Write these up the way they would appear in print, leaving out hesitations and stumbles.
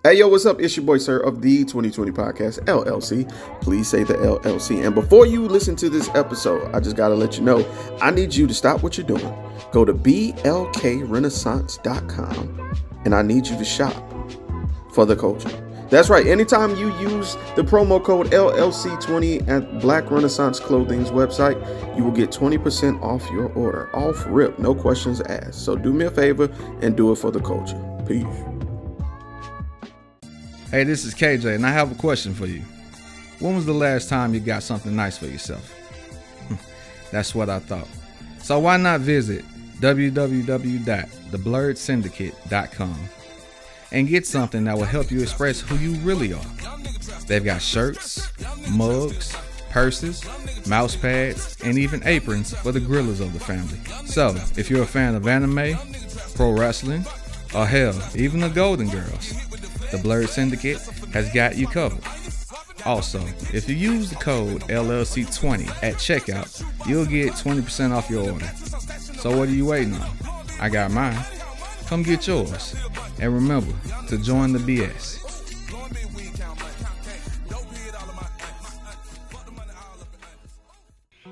Hey, yo, what's up? It's your boy, Sirr of the 2020 Podcast, LLC. Please say the LLC. And before you listen to this episode, I just got to let you know, I need you to stop what you're doing. Go to blkrenaissance.com, and I need you to shop for the culture. That's right. Anytime you use the promo code LLC20 at Black Renaissance Clothing's website, you will get 20% off your order. Off rip, no questions asked. So do me a favor and do it for the culture. Peace. Hey, this is KJ, and I have a question for you. When was the last time you got something nice for yourself? That's what I thought. So why not visit www.theblurredsyndicate.com and get something that will help you express who you really are. They've got shirts, mugs, purses, mouse pads, and even aprons for the grillers of the family. So if you're a fan of anime, pro wrestling, or hell, even the Golden Girls, the Blurred Syndicate has got you covered. Also, if you use the code LLC20 at checkout, you'll get 20% off your order. So what are you waiting on? I got mine. Come get yours. And remember to join the BS.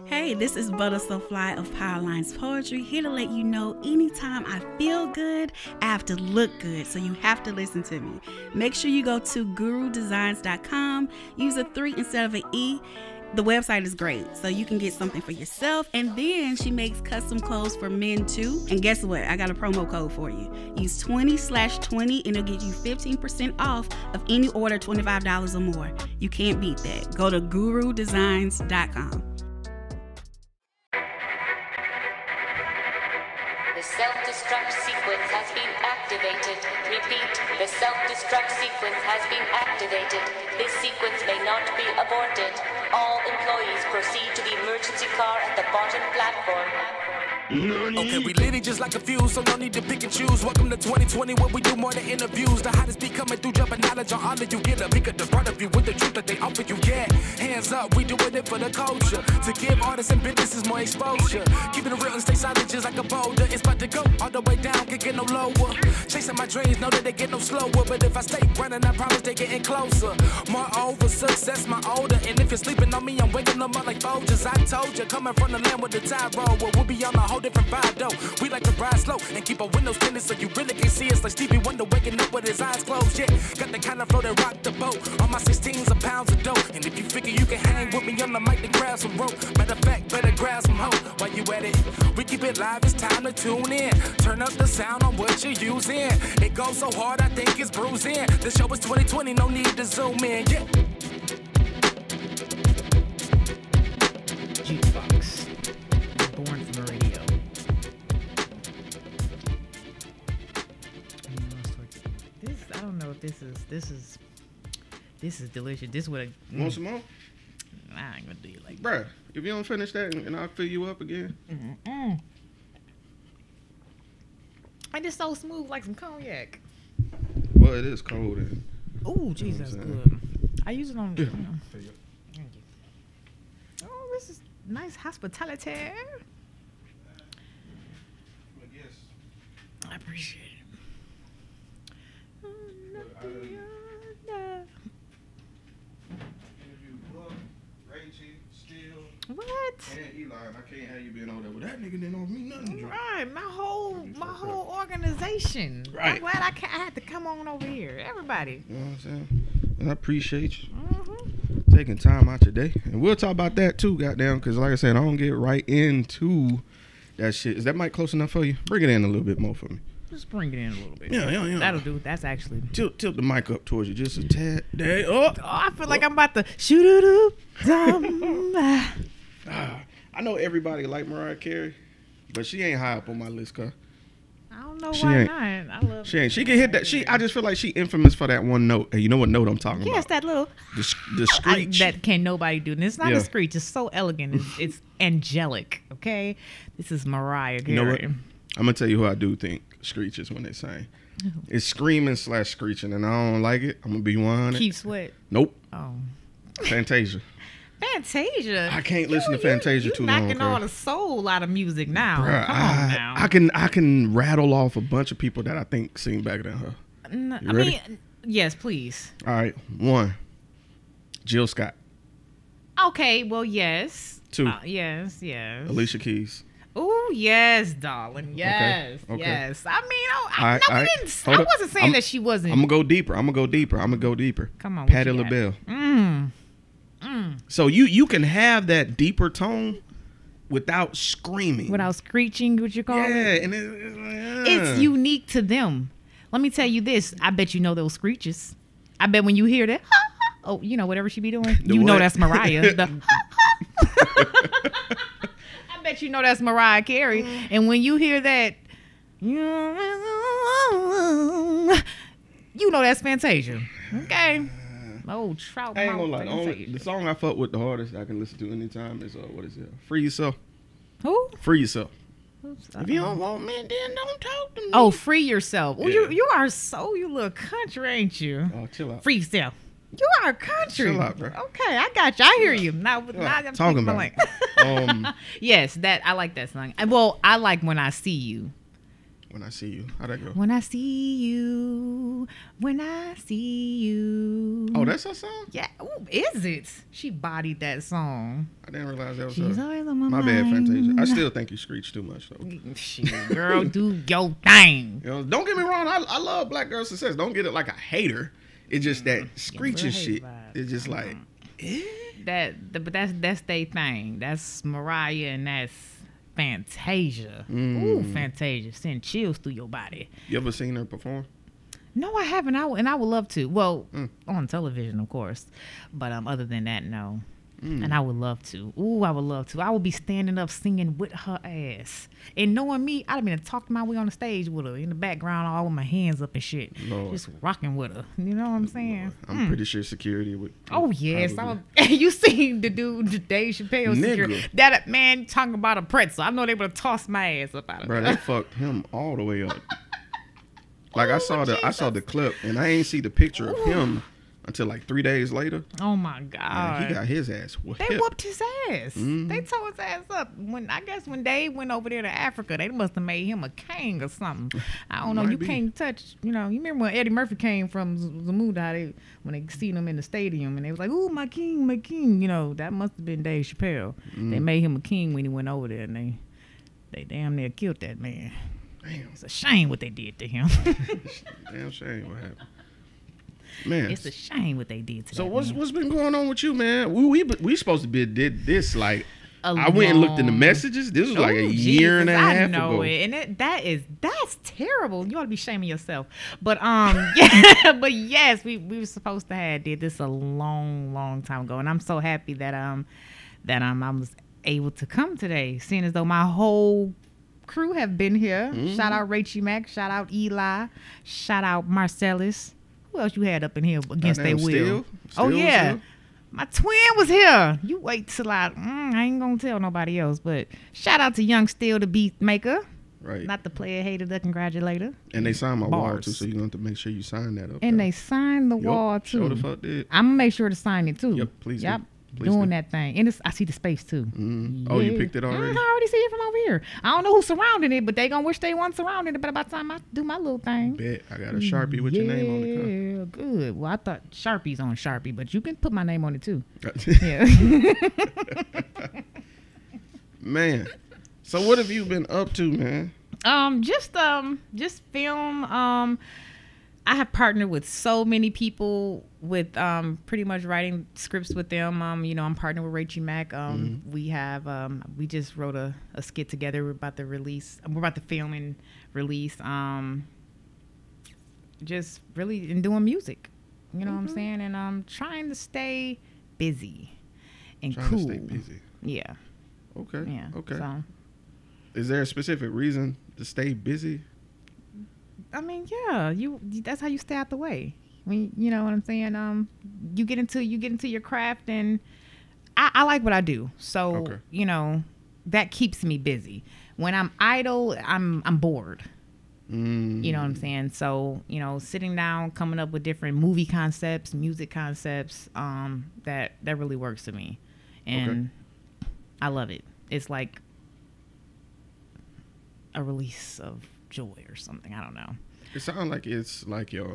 Hey, this is Butter So Fly of Powerlines Poetry, here to let you know anytime I feel good, I have to look good, so you have to listen to me. Make sure you go to gurudesigns.com, use a 3 instead of an E. The website is great, so you can get something for yourself, and then she makes custom clothes for men too. And guess what? I got a promo code for you. Use 20/20 and it'll get you 15% off of any order $25 or more. You can't beat that. Go to gurudesigns.com. The self-destruct sequence has been activated. Repeat, the self-destruct sequence has been activated. This sequence may not be aborted. All employees proceed to the emergency car at the bottom platform. Okay, we lit it just like a fuse, so no need to pick and choose. Welcome to 2020, where we do more than interviews. The hottest be coming through, jumping knowledge on all of you. Get a peek at the front of you with the truth that they offer you. Yeah, hands up, we doing it for the culture. To give artists and businesses more exposure. Keeping it real and stay solid just like a boulder. It's about to go all the way down, can't get no lower. Chasing my dreams, know that they get no slower. But if I stay running, I promise they getting closer. Moreover, success my older. And if you're sleeping on me, I'm waking them up like Folgers. I told you, coming from the land with the tide roll. Well, we'll be on a whole different vibe though. We like to ride slow and keep our windows tinted so you really can see us like Stevie Wonder waking up with his eyes closed. Yeah, got the kind of flow that rock the boat. On my 16s of pounds of dough. And if you figure you can hang with me on the mic, then grab some rope. Matter of fact, better grab some hope. While you at it, we keep it live, it's time to tune in. Turn up the sound on what you're using. It goes so hard, I think it's bruising. The show is 2020, no need to zoom in. Yeah. Jukebox, born from the radio. I don't know if this is delicious. This would Want some more? I ain't gonna do you like Bruh, if you don't finish that and I'll fill you up again. And it's so smooth like some cognac. Well, it is cold. And, Oh, jeez, that's good. I use it on. Yeah. Thank you. Oh, this is nice hospitality. I appreciate it. What? And Eli, I can't have you being over there. Well, that nigga didn't offer me nothing. Right, my whole organization. Right. I'm glad I had to come on over here. Everybody. You know what I'm saying? And I appreciate you Mm-hmm. taking time out your day. And we'll talk about that too, goddamn, because like I said, I don't get right into that shit. Is that mic close enough for you? Bring it in a little bit more for me. Just bring it in a little bit. Yeah. That'll do. That's actually. Tilt the mic up towards you just a tad. There. Oh, I feel like I'm about to shoot it up. I know everybody like Mariah Carey, but she ain't high up on my list, cuz. I don't know She why ain't. not. I love. She ain't. She can hit that. I just feel like she infamous for that one note. And you know what note I'm talking Yes, about? that little. The screech. That can nobody do. And it's not Yeah. a screech. It's so elegant. It's angelic. Okay, this is Mariah Carey. You know what? I'm gonna tell you who I do think screeches when they sing. It's screaming / screeching, and I don't like it. I'm gonna be 100. Keep Sweat. Nope. Oh, Fantasia. Fantasia. I can't listen to Fantasia too long. Knocking all the soul out of music now. Bruh, Come on now. I can rattle off a bunch of people that I think sing better than her. I You ready? mean, Yes, please. All right. 1, Jill Scott. Okay, well, yes. 2, yes. Alicia Keys. Oh, yes, darling. Yes, Okay. yes. I mean, I wasn't saying that she wasn't. I'm going to go deeper. Come on. Patti LaBelle. So you can have that deeper tone without screaming. Without screeching, what you call it? Yeah. And It's unique to them. Let me tell you this. I bet you know those screeches. I bet when you hear that, oh, you know, whatever she be doing, you know that's Mariah. I bet you know that's Mariah Carey. And when you hear that, you know that's Fantasia. Okay. Oh, trout. I ain't gonna lie. The song I fuck with the hardest I can listen to anytime is what is it? Free Yourself. Who? Free Yourself. If you don't want me, then don't talk to me. Oh, Free Yourself. Well, Yeah. you are so, you look country, ain't you? Oh, chill out. Free Yourself. You are country. Chill out, bro. Okay, I got you. I hear you. Now I'm Talking about like, it. yes, that I like that song. Well, I like When I See You. When I See You. How'd that go? When I see you, when I see you. Oh, that's her song? Yeah. Ooh, is it? She bodied that song. I didn't realize that was She's her. always on my My bad, mind. Fantasia. I still think you screech too much, though. Shit, girl, do your thing. You know, don't get me wrong. I love Black Girl Success. Don't get it like a hater. It's just that screeching shit. It's just like, But that's their thing. That's Mariah and that's Fantasia. Ooh, Fantasia. Send chills through your body. You ever seen her perform? No, I haven't. I would love to. Well, on television, of course. But other than that, no. And I would love to. Ooh, I would love to. I would be standing up singing with her ass. And knowing me, I'd have been talking my way on the stage with her in the background, all with my hands up and shit. Lord. Just rocking with her. You know what I'm saying? I'm pretty sure security would. Oh yes, probably. you seen the dude, the Dave Chappelle Nigga. security. That man talking about a pretzel. I know they would have tossed my ass up out of Bro, there. they fucked him all the way up. Like I saw the clip, and I ain't see the picture of him until like 3 days later. Oh my And god, he got his ass whooped. they whooped his ass. They tore his ass up. When Dave went over there to Africa, they must have made him a king or something. I don't know. Might You be. can't touch. You know. You remember when Eddie Murphy came from Zamunda? When they seen him in the stadium, and they was like, "Ooh, my king, my king." You know, that must have been Dave Chappelle. They made him a king when he went over there, and they damn near killed that man. Damn. It's a shame what they did to him. Damn shame what happened. Man. It's a shame what they did to So that what's man. what's been going on with you, man? We supposed to be did this like A I went and looked in the long- messages. This was like a Oh, year and a Jesus, half I know ago. it, and that's terrible. You ought to be shaming yourself. But yeah, but yes, we were supposed to have did this a long time ago, and I'm so happy that I was able to come today, seeing as though my whole crew have been here. Shout out Rachie Mack, shout out Eli, shout out Marcellus. Who else you had up in here against their will? Still Oh was yeah. here? My twin was here. You wait till I ain't gonna tell nobody else. But shout out to Young Steel, the beat maker. Right. Not the player hater, the congratulator. And they signed my wall Bars. too, so you're gonna have to make sure you sign that up. And there. they signed the Yup, wall sure too. the fuck did. I'm gonna make sure to sign it too. Yep, please do. Yep. Please Doing do. that thing. And I see the space too. Oh, you Yeah. picked it already? I already see it from over here. I don't know who's surrounding it, but they gonna wish they weren't surrounding it. But by the time I do my little thing. Bet I got a Sharpie with your name on the car. Yeah, good. Well, I thought Sharpie's on Sharpie, but you can put my name on it too. Yeah. Man. So what have you been up to, man? Just film. I have partnered with so many people with pretty much writing scripts with them. You know, I'm partnered with Rachie Mack. We have we just wrote a skit together. We're about to release. We're about to film and release. Just really and doing music. You know what I'm saying? And I'm trying to stay busy and Trying cool. to stay busy. Yeah. Okay. Yeah. Okay. So. Is there a specific reason to stay busy? I mean, yeah, that's how you stay out the way. When you know what I'm saying. You get into your craft, and I like what I do. So Okay. you know that keeps me busy. When I'm idle, I'm bored. You know what I'm saying? So you know, sitting down, coming up with different movie concepts, music concepts, that really works for me, and I love it. It's like a release of joy or something. I don't know. It sounds like it's like your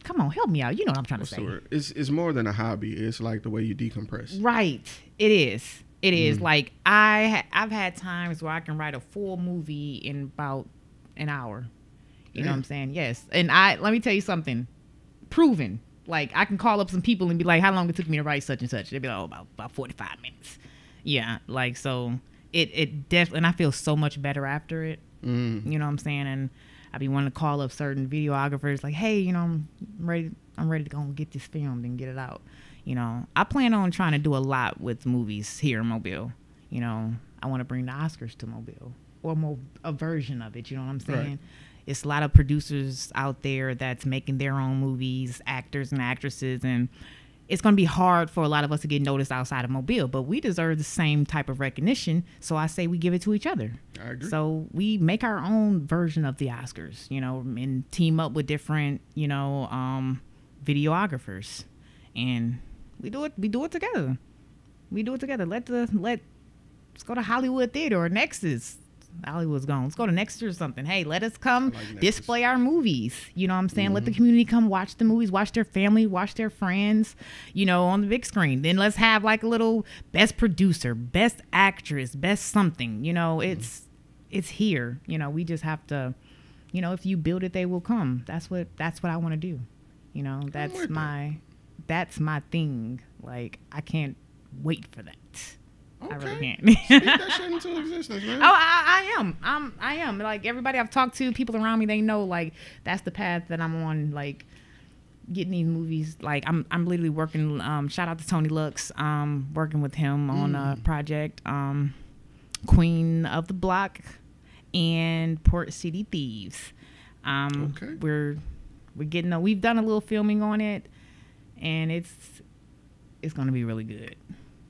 Come on, help me out. You know what I'm trying to say. Sure. It's more than a hobby. It's like the way you decompress. Right. It is. It is. Like I've had times where I can write a full movie in about an hour. You know what I'm saying? Yes. And let me tell you something. Proven. Like I can call up some people and be like, how long it took me to write such and such? They'd be like, oh, about 45 minutes. Yeah. Like, so it definitely, and I feel so much better after it. You know what I'm saying? And I be wanting to call up certain videographers like, hey, you know, I'm ready to go and get this filmed and get it out. You know, I plan on trying to do a lot with movies here in Mobile. You know, I want to bring the Oscars to Mobile, or a version of it. You know what I'm saying? Right. It's a lot of producers out there that's making their own movies, actors and actresses, and it's going to be hard for a lot of us to get noticed outside of Mobile, but we deserve the same type of recognition. So I say we give it to each other. I agree. So we make our own version of the Oscars, you know, and team up with different, you know, videographers, and we do it together. We do it together. Let's go to Hollywood Theater or Nexus. Hollywood's gone. Let's go to Nexus or something. Hey, let us come display our movies. You know what I'm saying? Let the community come watch the movies, watch their family, watch their friends, you know, on the big screen. Then let's have like a little best producer, best actress, best something. You know, it's here. You know, we just have to, you know, if you build it, they will come. That's what I want to do. You know, that's my thing. Like, I can't wait for that. Okay. I really can't. Speak that shit into existence, man. Oh, I am. Like, everybody I've talked to, people around me, they know, like, that's the path that I'm on, like, getting these movies. Like, I'm literally working, shout out to Tony Lux, working with him on a project, Queen of the Block and Port City Thieves. Okay. We've done a little filming on it, and it's going to be really good.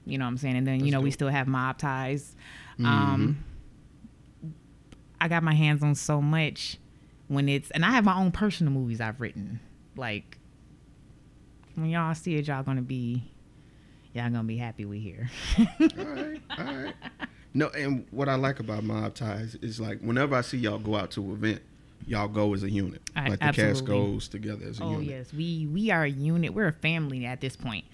You know what I'm saying? And then, you know, we still have Mob Ties. I got my hands on so much and I have my own personal movies I've written. Like, when y'all see it, y'all gonna be happy we here. All right. No, and what I like about Mob Ties is, like, whenever I see y'all go out to an event, y'all go as a unit. Like, the cast goes together as a unit. Oh, yes. We are a unit. We're a family at this point.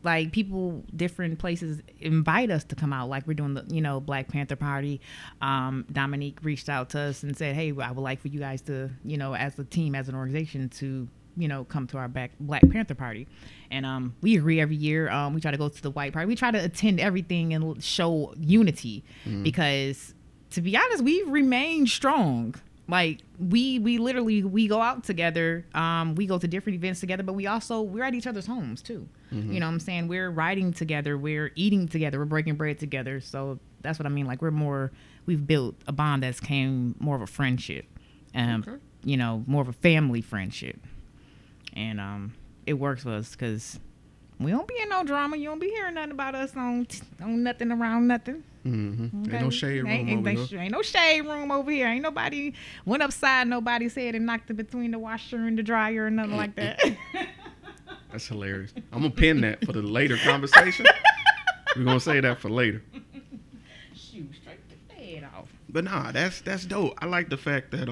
Like, people, different places invite us to come out. Like, we're doing the, you know, Black Panther Party. Dominique reached out to us and said, hey, I would like for you guys to, you know, as a team, as an organization, to, you know, come to our Black Panther Party. And we agree every year. We try to go to the white party. We try to attend everything and show unity because, to be honest, we've remained strong. Like, we literally go out together. We go to different events together, but we're at each other's homes too. You know what I'm saying? We're riding together, we're eating together, we're breaking bread together. So that's what I mean. Like, we've built a bond that's came more of a friendship, you know, more of a family friendship. And it works for us because we don't be in no drama. You don't be hearing nothing about us on nothing around nothing. Okay. Ain't no shade room over here. Ain't no shade room over here. Ain't nobody went upside nobody's head and knocked it between the washer and the dryer or nothing like that. That's hilarious. I'm going to pin that for the later conversation. We're going to say that for later. Shoot, straight the head off. But nah, that's dope. I like the fact that,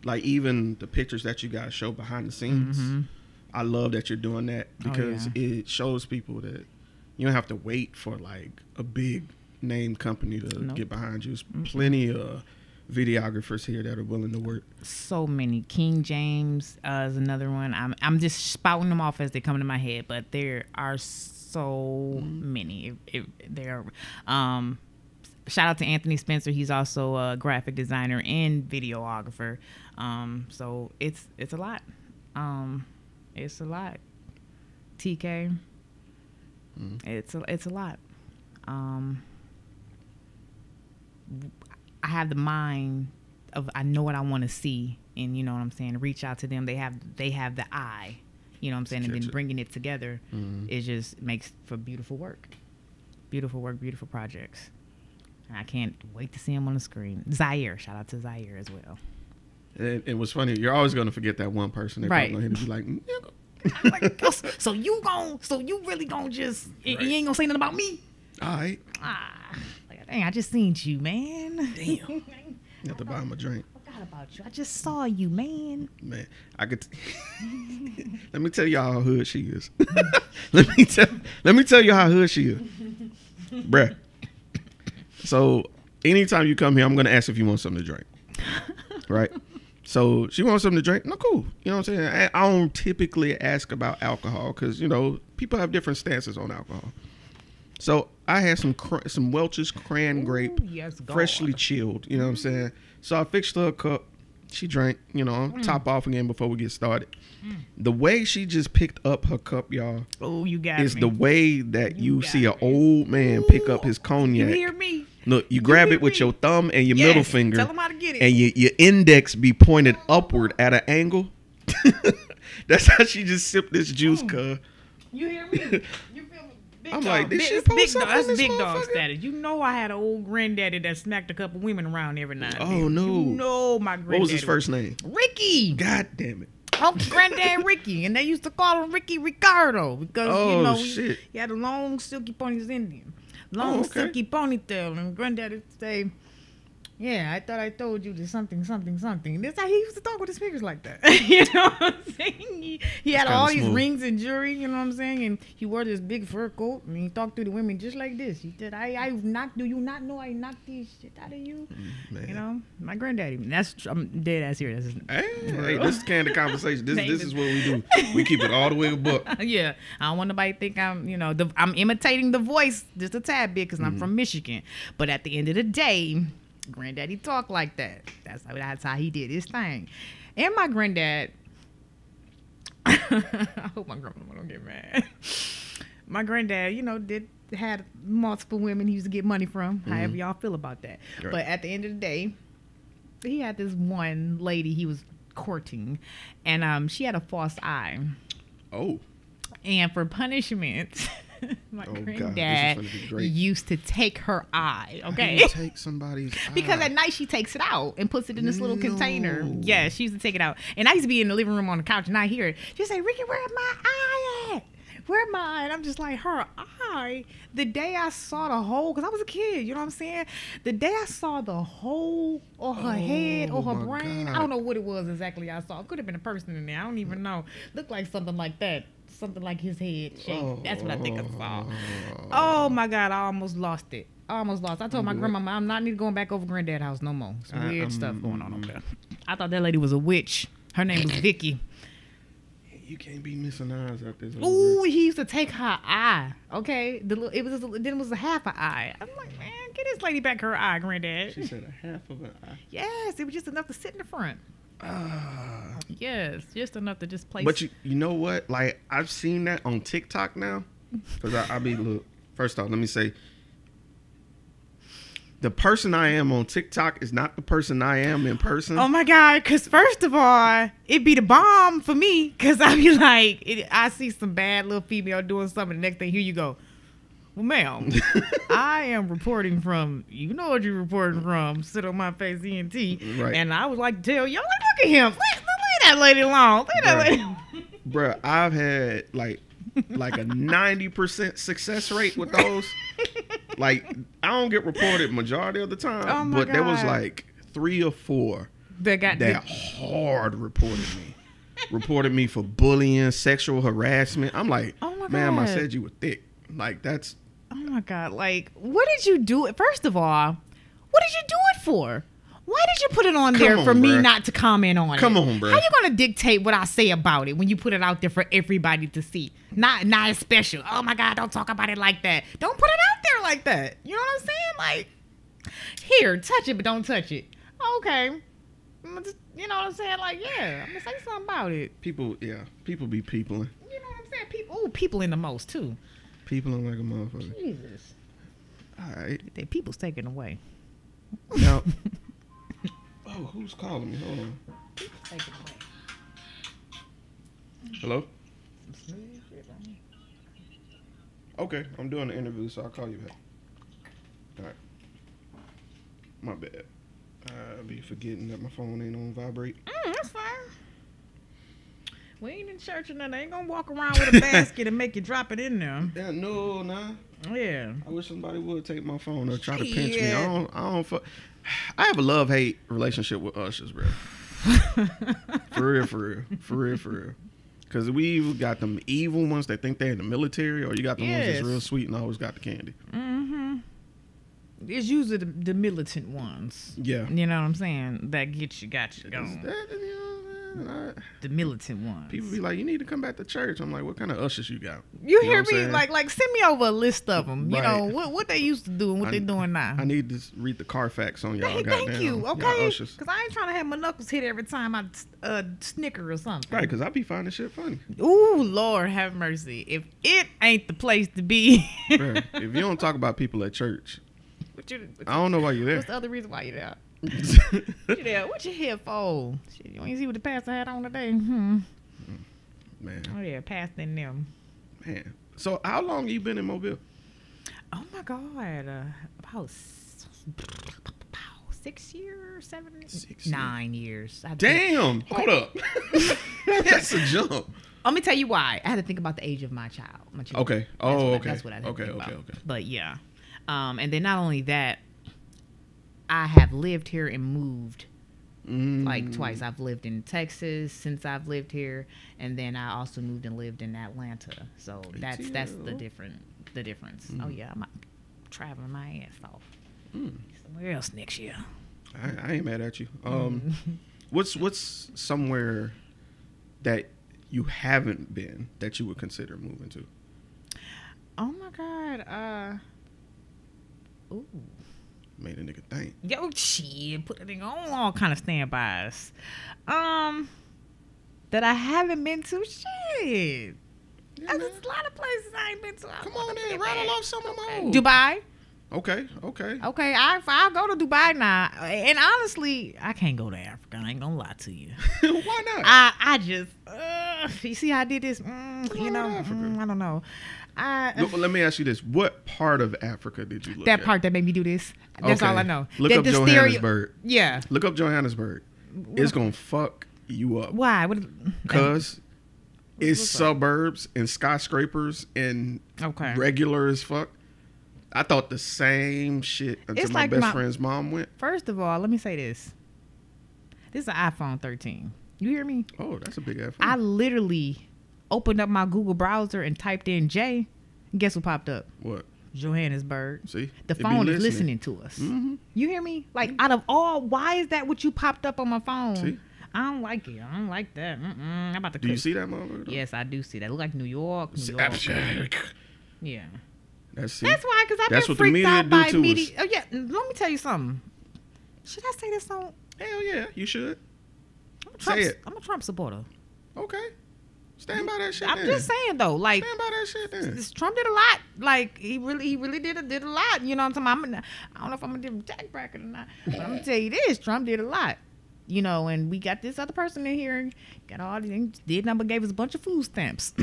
like, even the pictures that you guys show behind the scenes, I love that you're doing that because it shows people that you don't have to wait for, like, a big name company to get behind you. There's plenty of videographers here that are willing to work. So many. King James is another one. I'm just spouting them off as they come to my head, but there are so many. Shout out to Anthony Spencer. He's also a graphic designer and videographer. So it's a lot. It's a lot. TK. It's a lot. I have the mind of, I know what I want to see, and you know what I'm saying, reach out to them. They have the eye, you know what I'm saying, and then bringing it together, it just makes for beautiful work, beautiful projects. And I can't wait to see them on the screen. Zaire, shout out to Zaire as well. And what's funny, you're always going to forget that one person that comes on here to be like, like, so you really gonna just, you ain't gonna say nothing about me? All right. Like, dang, I just seen you, man. Damn. You have to buy him a drink. forgot about you. I just saw you, man. Man, I could. Let me tell y'all how hood she is. let me tell you how hood she is, bruh. So anytime you come here, I'm gonna ask if you want something to drink, right? So she wants something to drink. No, cool. You know what I'm saying? I don't typically ask about alcohol because people have different stances on alcohol. So I had some Welch's Cran-Grape, freshly chilled. You know what I'm saying? So I fixed her a cup. She drank. Top off again before we get started. The way she just picked up her cup, y'all. Oh, you got is me. the way that you see an old man pick up his cognac. You hear me? Look, you grab it with your thumb and your middle finger. Tell them how to get it. And your index be pointed upward at an angle. That's how she just sipped this juice, cuz. You hear me? You feel me? Big I'm dog. like, this shit Big post dog. up That's on this big dog motherfucker? status. You know I had an old granddaddy that smacked a couple women around every night. Oh, no. You know my granddaddy. What was his first name? Ricky. God damn it. Uncle Granddad Ricky, and they used to call him Ricky Ricardo because shit. He had a long silky pony. He's Indian, long silky ponytail, and Granddad would say, "Yeah, I thought I told you this something." And that's how he used to talk with his fingers like that. You know what I'm saying? He had all these rings and jewelry. You know what I'm saying? And he wore this big fur coat, and he talked to the women just like this. He said, "I knocked. Do you not know I knocked this shit out of you?" Man. My granddaddy. I'm dead ass serious. Hey, this is Candid Conversation. This is what we do. We keep it all the way a buck. Yeah, I don't want nobody to think I'm imitating the voice just a tad bit because I'm from Michigan. But at the end of the day, Granddaddy talk like that. That's how he did his thing. And my granddad, I hope my grandma don't get mad. My granddad, had multiple women he used to get money from. However y'all feel about that. Right. But at the end of the day, he had this one lady he was courting, and she had a false eye. Oh. And for punishment, my granddad used to take her eye. Okay, take somebody's eye because at night she takes it out and puts it in this little container. Yeah, she used to take it out, and I used to be in the living room on the couch, and I hear it. She say, "Ricky, where's my eye at? Where am I?" And I'm just like, her eye. The day I saw the hole, because I was a kid, you know what I'm saying? The day I saw the hole or her head or her brain, God. I don't know what it was exactly I saw. It could have been a person in there. I don't even know. Looked like something like that. Something like his head shape. That's what I think I saw. Oh my God, I almost lost it. I told my grandmama, I'm not going back over Granddad's house no more. Some weird stuff going on over there. I thought that lady was a witch. Her name was Vicky. You can't be missing eyes out there. Ooh, he used to take her eye. Okay, it was a half an eye. I'm like, man, get this lady back her eye, Granddad. She said a half of an eye. Yes, it was just enough to sit in the front. Yes, just enough to just place. But you know what? Like, I've seen that on TikTok now. Because look, first off, let me say, the person I am on TikTok is not the person I am in person. Oh my God, because first of all, it'd be the bomb for me. Because I'd be like, I see some bad little female doing something, the next thing, here you go. Well, ma'am, I am reporting from, you know what you're reporting from, sit on my face, ENT. Right. And I would like to tell y'all, look at him. Leave that lady alone. Leave that lady alone. Bruh, I've had like a 90% success rate with those. Like, I don't get reported majority of the time, but there was like 3 or 4 that hard reported me for bullying, sexual harassment. I'm like, ma'am, I said you were thick. Like, that's... Oh my God. Like, what did you do? First of all, what did you do it for? Why did you put it on there for me not to comment on it? Come on, bro. How you going to dictate what I say about it when you put it out there for everybody to see? Not special. Oh my God, don't talk about it like that. Don't put it out there like that. You know what I'm saying? Like, here, touch it, but don't touch it. Okay. You know what I'm saying? Like, yeah, I'm going to say something about it. People be peopling. You know what I'm saying? People in the most, too. Peopling like a motherfucker. Jesus. All right. The people's taken away. Now... Oh, who's calling me? Hold on. Hello? Okay, I'm doing the interview, so I'll call you back. All right. My bad. I'll be forgetting that my phone ain't on vibrate. That's fine. We ain't in church or nothing. I ain't gonna walk around with a basket and make you drop it in there. Yeah, no, nah. Yeah. I wish somebody would take my phone or try to pinch me. I don't I have a love-hate relationship with ushers, bro. For real. Because we either got them evil ones that think they're in the military, or you got the ones that's real sweet and always got the candy. Mm-hmm. It's usually the militant ones. Yeah. You know what I'm saying? That got you going. The militant ones. People be like, you need to come back to church. I'm like, what kind of ushers you got? You hear me? Like send me over a list of them. You Right. know, what they used to do and what they doing now. I need to read the Carfax on y'all. Hey, thank you. Y'all Okay. ushers. Because I ain't trying to have my knuckles hit every time I snicker or something. Right, because I be finding shit funny. Ooh, Lord have mercy. If it ain't the place to be. Bruh, if you don't talk about people at church, I don't know why you're there. What's the other reason why you're there? You there? What you here for? Shit, you ain't see what the pastor had on today? Man. Oh yeah, pastor and them. Man. So how long you been in Mobile? Oh my God, about 6 years, 7, 9 years. Damn, hold up. That's a jump. Let me tell you why. I had to think about the age of my child. Okay. That's what I had to think about. Okay. But yeah, and then not only that, I have lived here and moved like twice. I've lived in Texas since I've lived here, and then I also moved and lived in Atlanta. So that's the difference. Oh yeah, I'm traveling my ass off somewhere else next year. I ain't mad at you. What's somewhere that you haven't been that you would consider moving to? Oh my God. Ooh. Made a nigga think. Yo, shit, put a nigga on all kind of standbys. That I haven't been to. Shit. There's a lot of places I ain't been to. Come on in, rattle off some of them. Dubai. Okay. I'll go to Dubai now. And honestly, I can't go to Africa. I ain't gonna lie to you. Why not? I just, you see how I did this? You know, I don't know. Let me ask you this. What part of Africa did you look at? That part that made me do this. That's all I know. Look up Johannesburg. Yeah. Look up Johannesburg. It's going to fuck you up. Why? Because it's suburbs and skyscrapers and regular as fuck. I thought the same shit until my best friend's mom went. First of all, let me say this. This is an iPhone 13. You hear me? Oh, that's a big iPhone. I literally opened up my Google browser and typed in J. And guess what popped up? What? Johannesburg. See? The phone is listening to us. Mm-hmm. You hear me? Like, out of all, why is that what you popped up on my phone? See? I don't like it. I don't like that. I'm about to. Do you see that motherfucker? Yes, I do see that. It look like New York. Yeah. That's why, because I've been freaked out by media. Oh yeah, let me tell you something. Should I say this on? Hell yeah, you should. Say it. I'm a Trump supporter. Okay. Stand by that shit. I'm just saying though, like stand by that shit. Then. Trump did a lot. Like he really did a lot. You know what I'm talking about? I don't know if I'm gonna do a tax bracket or not, but I'm gonna tell you this: Trump did a lot. You know, and we got this other person in here, got all these, did number, gave us a bunch of food stamps.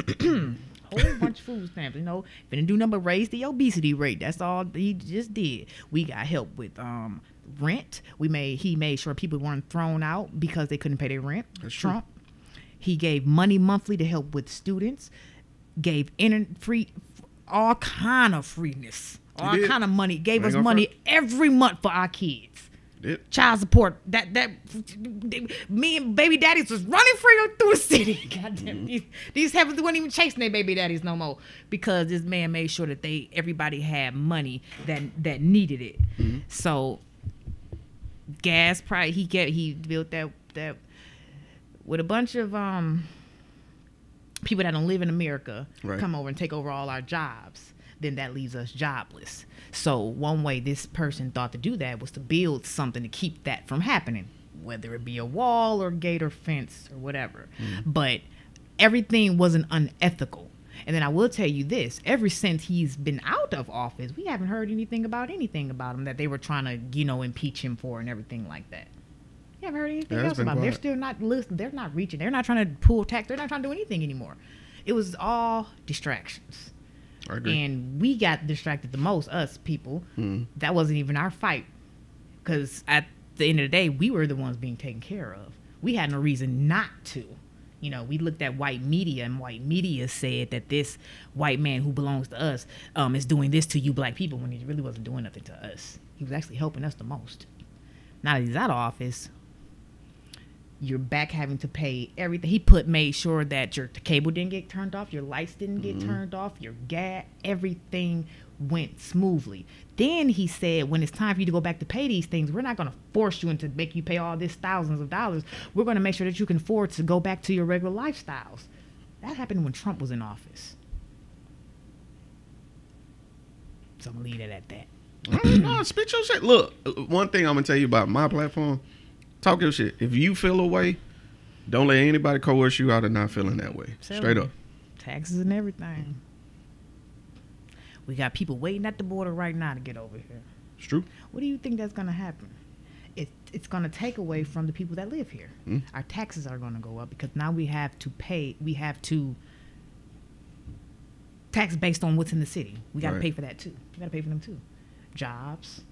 Whole bunch of food stamps, you know. Didn't do number, raise the obesity rate. That's all he just did. We got help with rent. He made sure people weren't thrown out because they couldn't pay their rent. That's Trump. True. He gave money monthly to help with students. Gave free, all kind of freeness, all kind of money. Gave us money every month for our kids. Child support. That me and baby daddies was running free through the city. Goddamn, these heavens weren't even chasing their baby daddies no more because this man made sure that everybody had money that needed it. Mm-hmm. So gas price. He built that with a bunch of people that don't live in America come over and take over all our jobs. Then that leaves us jobless. So one way this person thought to do that was to build something to keep that from happening, whether it be a wall or gate or fence or whatever. But everything wasn't unethical. And then I will tell you this, ever since he's been out of office, we haven't heard anything about him that they were trying to, impeach him for and everything like that. You haven't heard anything else about him. They're still not listening. They're not reaching. They're not trying to pull tax. They're not trying to do anything anymore. It was all distractions. And we got distracted the most, us people. That wasn't even our fight. Because at the end of the day, we were the ones being taken care of. We had no reason not to. We looked at white media, and white media said that this white man who belongs to us is doing this to you black people when he really wasn't doing nothing to us. He was actually helping us the most. now that he's out of office, you're back having to pay everything. He made sure that your cable didn't get turned off, your lights didn't get turned off, your gas, everything went smoothly. Then he said, when it's time for you to go back to pay these things, we're not going to force you into make you pay all this thousands of dollars. We're going to make sure that you can afford to go back to your regular lifestyles. That happened when Trump was in office. So I'm going to leave it at that. No, spit your shit. Look, one thing I'm going to tell you about my platform, talk your shit. If you feel a way, don't let anybody coerce you out of not feeling that way. Straight up. Taxes and everything. We got people waiting at the border right now to get over here. It's true. What do you think that's going to happen? It's going to take away from the people that live here. Our taxes are going to go up because now we have to tax based on what's in the city. We got to pay for that too. We got to pay for them too. Jobs.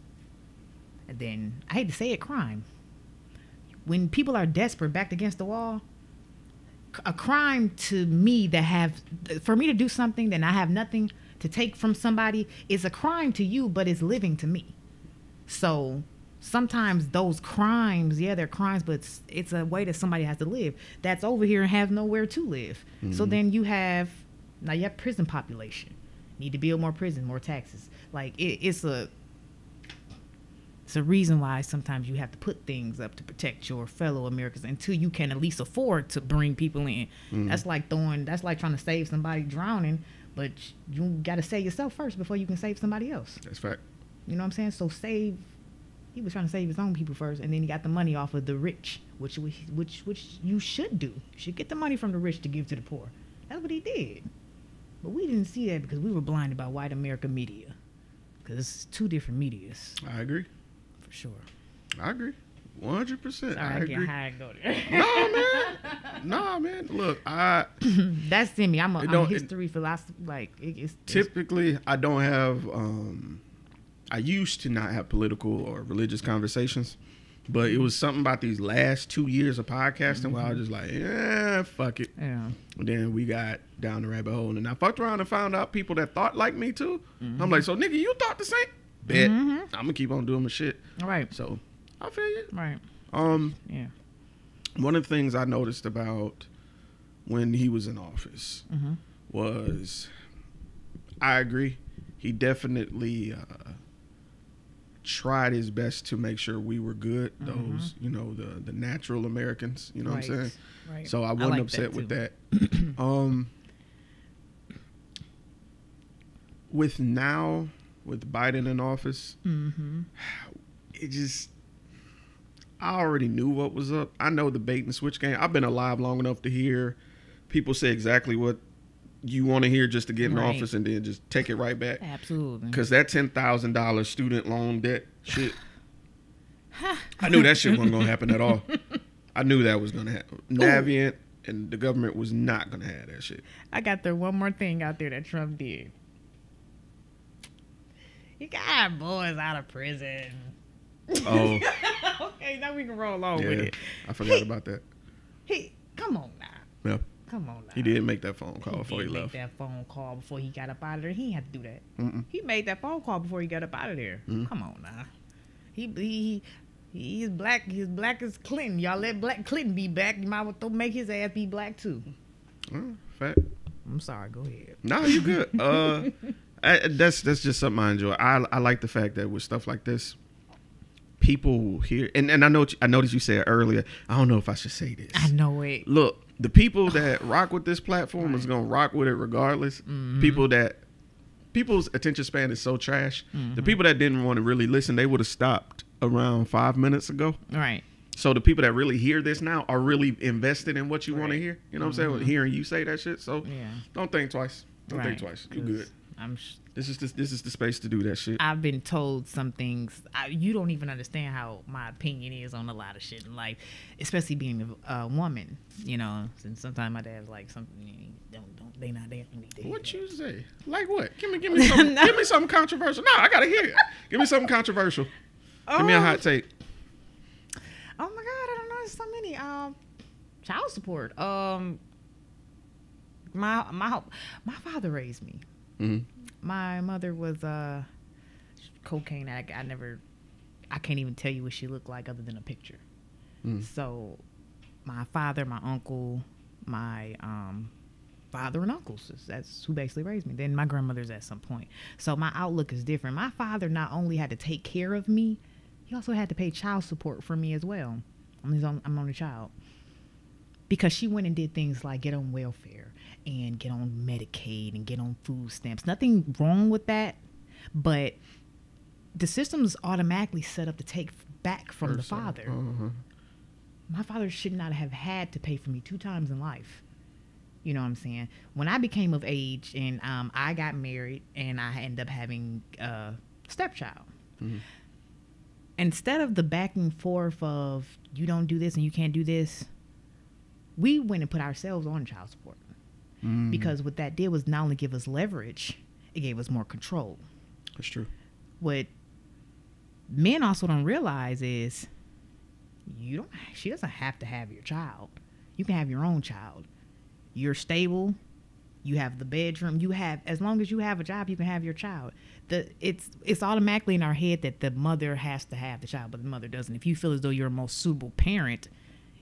And then, I hate to say it, crime. When people are desperate, backed against the wall, a crime to me for me to do something that I have nothing to take from somebody is a crime to you, but it's living to me. So sometimes those crimes, they're crimes, but it's a way that somebody has to live that's over here and has nowhere to live. So then you have prison population. Need to build more prison, more taxes. Like it's a reason why sometimes you have to put things up to protect your fellow Americans until you can at least afford to bring people in. That's like trying to save somebody drowning, but you got to save yourself first before you can save somebody else. That's fact. You know what I'm saying? So he was trying to save his own people first, and then he got the money off of the rich, which you should do. You should get the money from the rich to give to the poor. That's what he did. But we didn't see that because we were blinded by white America media. Because it's two different medias. I agree. For sure. I agree. 100%. I agree. High and go there. No, man. Look, that's in me. I'm a history philosophy. Like it's typically I don't have. I used to not have political or religious conversations, but it was something about these last 2 years of podcasting where I was just like, yeah, fuck it. Yeah. And then we got down the rabbit hole, and I fucked around and found out people that thought like me too. I'm like, so nigga, you thought the same? Bet. I'm gonna keep on doing my shit. All right. So I feel you. Right. Yeah. One of the things I noticed about when he was in office was, I agree, he definitely tried his best to make sure we were good. Those, the natural Americans, you know what I'm saying? Right. So I wasn't upset with that. With Biden in office, I already knew what was up. I know the bait and switch game. I've been alive long enough to hear people say exactly what you want to hear just to get in office and then just take it right back. Absolutely. Because that $10,000 student loan debt shit, I knew that shit wasn't going to happen at all. I knew that was going to happen. Navient and the government was not going to have that shit. I got there one more thing out there that Trump did. He got boys out of prison. Oh. Okay, now we can roll on with it. I forgot about that. Come on now. Yeah. Come on now. He did make that phone call before he left. He made that phone call before he got up out of there. He had to do that. He made that phone call before he got up out of there. Come on now. He's black. He's black as Clinton. Y'all let Black Clinton be black. You might well make his ass be black too. Fact. I'm sorry. Go ahead. No, you good. That's just something I enjoy. I like the fact that with stuff like this, people here, and I noticed you said earlier, I don't know if I should say this. I know it. Look, the people that rock with this platform is gonna rock with it regardless. People's attention span is so trash. The people that didn't want to really listen, they would have stopped around 5 minutes ago. Right. So the people that really hear this now are really invested in what you want to hear. You know what I'm saying? Hearing you say that shit. So don't think twice. Don't think twice. You good. This is the space to do that shit. I've been told some things. You don't even understand how my opinion is on a lot of shit in life, especially being a woman. You know, and sometimes my dad's like, something they not there for me to hear. What you say? Like what? Give me something. Give me something controversial. No, I gotta hear it. Give me something controversial. Give me a hot take. Oh my God, I don't know. There's so many. Child support. My father raised me. My mother was a cocaine addict. I can't even tell you what she looked like other than a picture. So my father, my uncle, my father and uncles, that's who basically raised me. Then my grandmother's at some point. So my outlook is different. My father not only had to take care of me, he also had to pay child support for me as well. I'm only child. Because she went and did things like get on welfare and get on Medicaid and get on food stamps. Nothing wrong with that, but the system's automatically set up to take back from the father. My father should not have had to pay for me 2 times in life. You know what I'm saying? When I became of age and I got married and I ended up having a stepchild, instead of the back and forth of you don't do this and you can't do this, we went and put ourselves on child support. Because what that did was not only give us leverage, it gave us more control. That's true. What men also don't realize is she doesn't have to have your child. You can have your own child. You're stable. You have the bedroom. As long as you have a job, you can have your child. It's automatically in our head that the mother has to have the child, but the mother doesn't. If you feel as though you're a most suitable parent,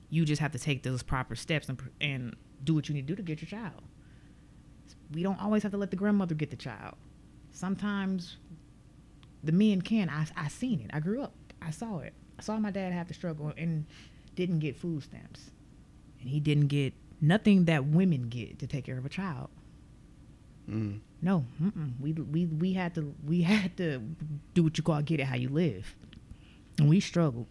you just have to take those proper steps and do what you need to do to get your child. We don't always have to let the grandmother get the child. Sometimes the men can. I seen it. I grew up. I saw it. I saw my dad have to struggle and didn't get food stamps. And he didn't get nothing that women get to take care of a child. No. We had to do what you call get it how you live. And we struggled.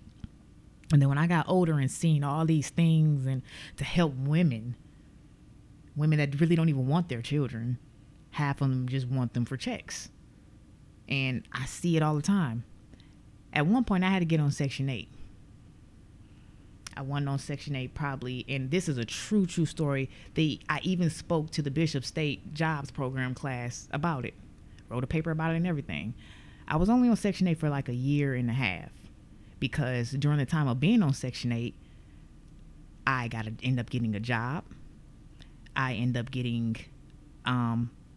And then when I got older and seen all these things and to help women that really don't even want their children, half of them just want them for checks. And I see it all the time. At one point, I had to get on Section 8. I went on Section 8 probably, and this is a true story. I even spoke to the Bishop State Jobs Program class about it. Wrote a paper about it and everything. I was only on Section 8 for like a year and a half because during the time of being on Section 8, I end up getting a job. I end up getting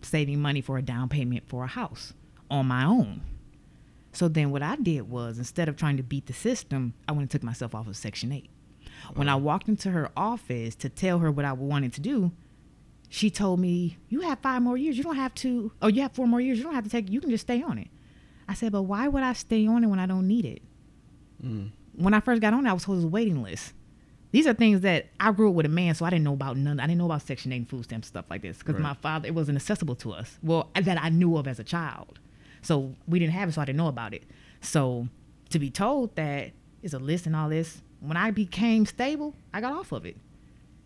saving money for a down payment for a house on my own. So then what I did was, instead of trying to beat the system, I went and took myself off of Section 8. When I walked into her office to tell her what I wanted to do, she told me, you have 5 more years. You don't have to, or you have 4 more years. You don't have to take, you can just stay on it. I said, but why would I stay on it when I don't need it? When I first got on it, I was told it was a waiting list. These are things that I grew up with a man, so I didn't know about none. I didn't know about Section 8 and food stamps, stuff like this, because my father, it wasn't accessible to us. Well, that I knew of as a child. So we didn't have it, so I didn't know about it. So to be told that it's a list and all this, when I became stable, I got off of it.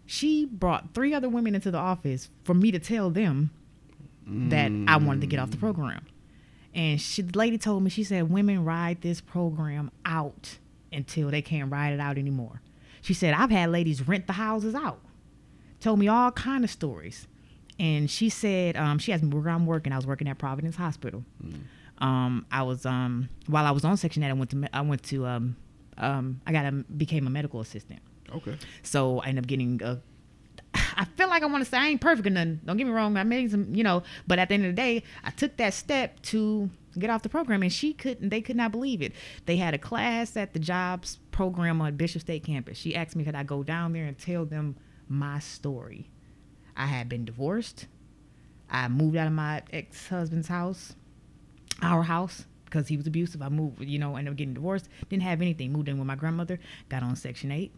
She brought 3 other women into the office for me to tell them that I wanted to get off the program. And the lady told me, she said, women ride this program out until they can't ride it out anymore. She said, I've had ladies rent the houses out. Told me all kind of stories. And she said, she asked me where I'm working. I was working at Providence Hospital. I was while I was on Section 8, became a medical assistant. Okay. So I ended up getting I feel like I want to say I ain't perfect or nothing. Don't get me wrong. I made some, but at the end of the day, I took that step to get off the program, and they could not believe it. They had a class at the jobs program on Bishop State campus. She asked me could I go down there and tell them my story. I had been divorced. I moved out of my ex-husband's house, our house, because he was abusive. I moved, ended up getting divorced. Didn't have anything. Moved in with my grandmother. Got on Section 8.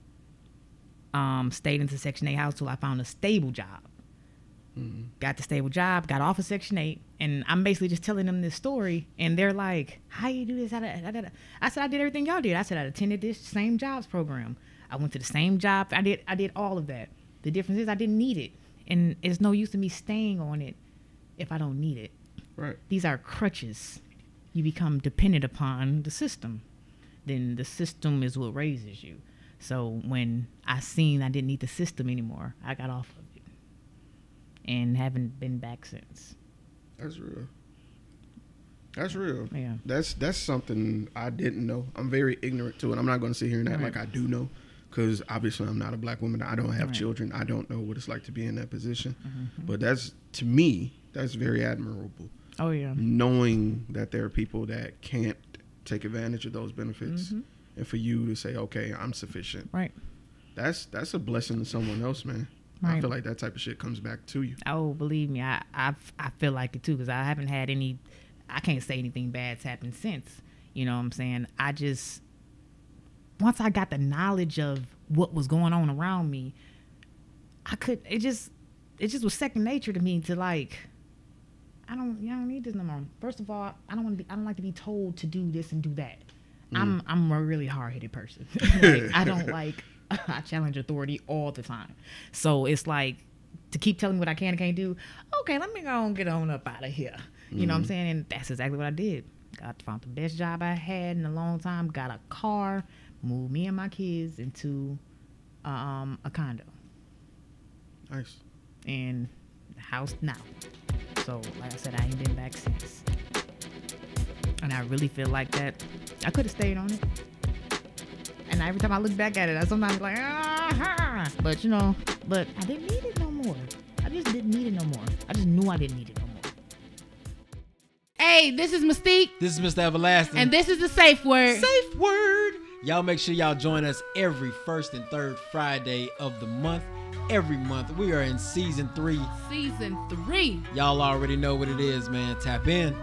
Stayed into Section 8 house till I found a stable job. Got the stable job. Got off of Section 8. And I'm basically just telling them this story. And they're like, how you do this? I said, I did everything y'all did. I said, I attended this same jobs program. I went to the same job. I did all of that. The difference is I didn't need it. And it's no use to me staying on it if I don't need it. Right. These are crutches. You become dependent upon the system. Then the system is what raises you. So when I seen I didn't need the system anymore, I got off of it. And haven't been back since. That's real. That's real. Yeah. That's something I didn't know. I'm very ignorant to it. I'm not going to sit here and act like I do know. Because obviously I'm not a black woman. I don't have children. I don't know what it's like to be in that position. But to me, that's very admirable. Oh, yeah. Knowing that there are people that can't take advantage of those benefits, and for you to say, okay, I'm sufficient. Right. That's a blessing to someone else, man. Right. I feel like that type of shit comes back to you. Oh, believe me, I feel like it too, because I haven't had any. I can't say anything bad's happened since. You know what I'm saying? I just, once I got the knowledge of what was going on around me, it just was second nature to me to like, I don't need this no more. First of all, I don't like to be told to do this and do that. I'm a really hard-headed person. Like, I challenge authority all the time. So it's like, to keep telling me what I can and can't do, okay, let me go and get on up out of here. You know what I'm saying? And that's exactly what I did. Found the best job I had in a long time, got a car, moved me and my kids into a condo. Nice. And the house now. So, like I said, I ain't been back since. And I really feel like that I could have stayed on it. And every time I look back at it, I sometimes like, but I didn't need it no more. I just didn't need it no more. I just knew I didn't need it no more. Hey, this is Mystique. This is Mr. Everlasting. And this is the Safe Word. Safe Word. Y'all make sure y'all join us every first and third Friday of the month. Every month. We are in season 3. Season 3. Y'all already know what it is, man. Tap in.